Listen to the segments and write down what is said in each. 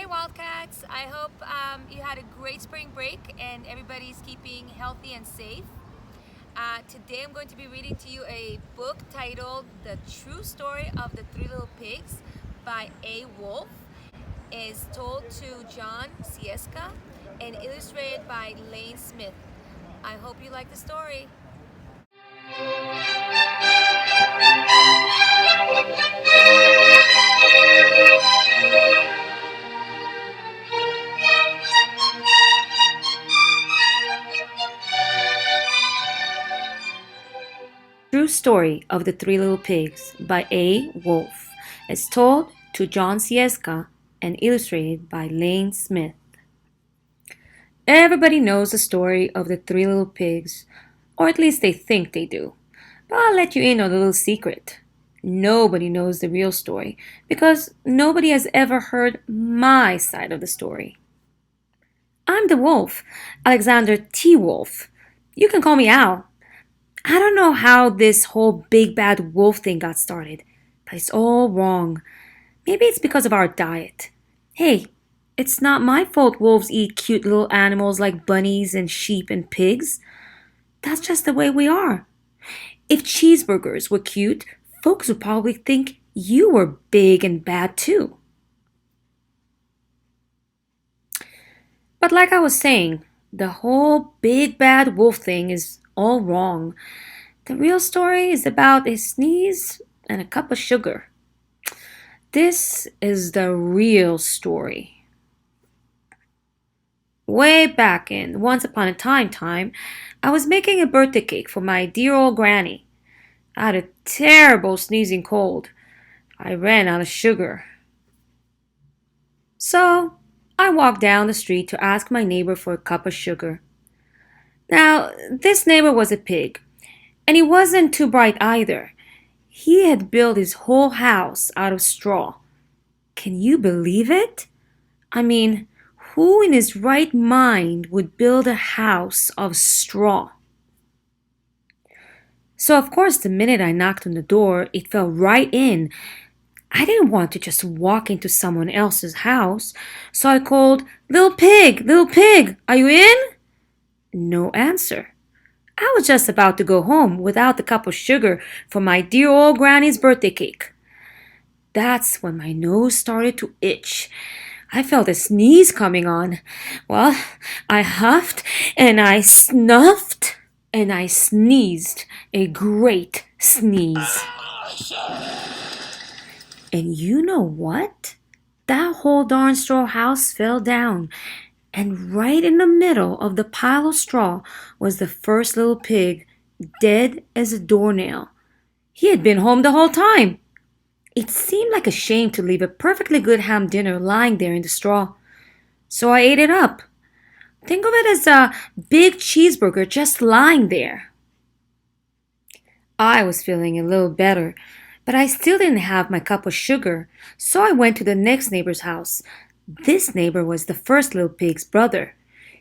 Hey Wildcats, I hope you had a great spring break and everybody's keeping healthy and safe. Today I'm going to be reading to you a book titled The True Story of the Three Little Pigs by A. Wolf. It's told to John Sieska and illustrated by Lane Smith. I hope you like the story. True Story of the Three Little Pigs by A. Wolf is told to John Sieska and illustrated by Lane Smith. Everybody knows the story of the Three Little Pigs, or at least they think they do. But I'll let you in on a little secret. Nobody knows the real story because nobody has ever heard my side of the story. I'm the wolf, Alexander T. Wolf. You can call me Al. I don't know how this whole big bad wolf thing got started, but it's all wrong. Maybe it's because of our diet. Hey, it's not my fault wolves eat cute little animals like bunnies and sheep and pigs. That's just the way we are. If cheeseburgers were cute, folks would probably think you were big and bad too. But like I was saying, the whole big bad wolf thing is all wrong. The real story is about a sneeze and a cup of sugar. This is the real story. Way back in Once Upon a Time, I was making a birthday cake for my dear old granny. I had a terrible sneezing cold. I ran out of sugar. So I walked down the street to ask my neighbor for a cup of sugar. Now, this neighbor was a pig, and he wasn't too bright either. He had built his whole house out of straw. Can you believe it? I mean, who in his right mind would build a house of straw? So, of course, the minute I knocked on the door, it fell right in. I didn't want to just walk into someone else's house, so I called, Little pig, are you in?" No answer. I was just about to go home without the cup of sugar for my dear old granny's birthday cake. That's when my nose started to itch. I felt a sneeze coming on. Well, I huffed and I snuffed and I sneezed a great sneeze. And you know what? That whole darn straw house fell down. And right in the middle of the pile of straw was the first little pig, dead as a doornail. He had been home the whole time. It seemed like a shame to leave a perfectly good ham dinner lying there in the straw. So I ate it up. Think of it as a big cheeseburger just lying there. I was feeling a little better, but I still didn't have my cup of sugar, so I went to the next neighbor's house. This neighbor was the first little pig's brother.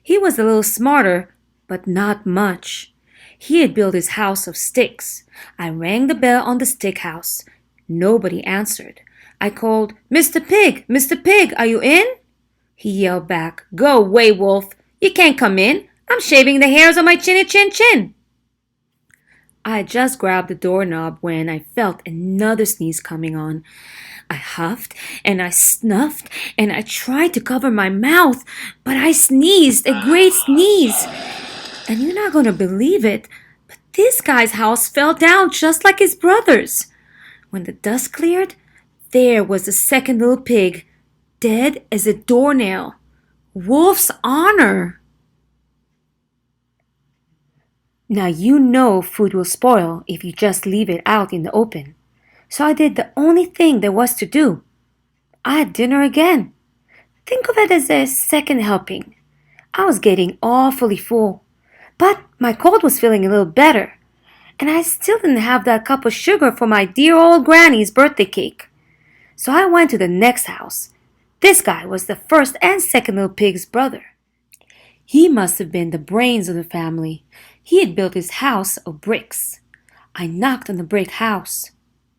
He was a little smarter, but not much. He had built his house of sticks. I rang the bell on the stick house. Nobody answered. I called, Mr. Pig, are you in?" He yelled back, "Go away, wolf. You can't come in. I'm shaving the hairs on my chin. I had just grabbed the doorknob when I felt another sneeze coming on. I huffed and I snuffed and I tried to cover my mouth, but I sneezed a great sneeze. And you're not going to believe it, but this guy's house fell down just like his brother's. When the dust cleared, there was the second little pig, dead as a doornail. Wolf's honor. Now you know food will spoil if you just leave it out in the open. So I did the only thing there was to do. I had dinner again. Think of it as a second helping. I was getting awfully full, but my cold was feeling a little better, and I still didn't have that cup of sugar for my dear old granny's birthday cake. So I went to the next house. This guy was the first and second little pig's brother. He must have been the brains of the family. He had built his house of bricks. I knocked on the brick house.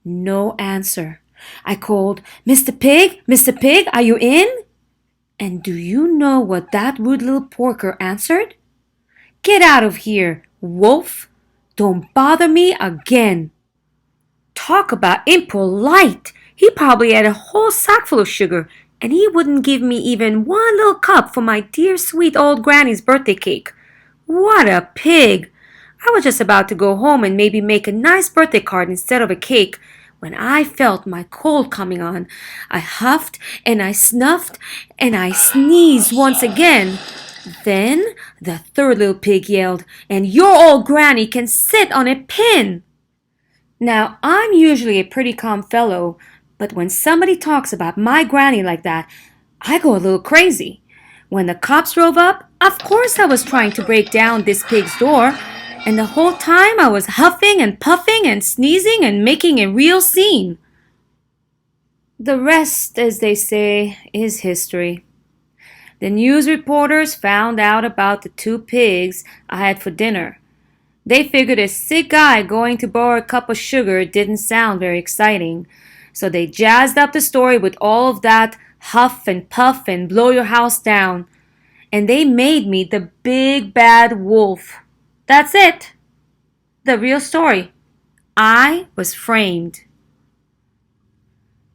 No answer. I called, Mr. Pig, are you in?" And do you know what that rude little porker answered? Get out of here, wolf! Don't bother me again! Talk about impolite! He probably had a whole sack full of sugar, and he wouldn't give me even one little cup for my dear sweet old granny's birthday cake. What a pig! I was just about to go home and maybe make a nice birthday card instead of a cake when I felt my cold coming on. I huffed and I snuffed and I sneezed once again. Then the third little pig yelled, "And your old granny can sit on a pin!" Now, I'm usually a pretty calm fellow, but when somebody talks about my granny like that, I go a little crazy. When the cops drove up, of course I was trying to break down this pig's door, and the whole time I was huffing and puffing and sneezing and making a real scene. The rest, as they say, is history. The news reporters found out about the two pigs I had for dinner. They figured a sick guy going to borrow a cup of sugar didn't sound very exciting, so they jazzed up the story with all of that huff and puff and blow your house down, and they made me the big bad wolf. That's it. The real story. I was framed.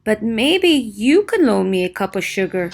But maybe you could loan me a cup of sugar.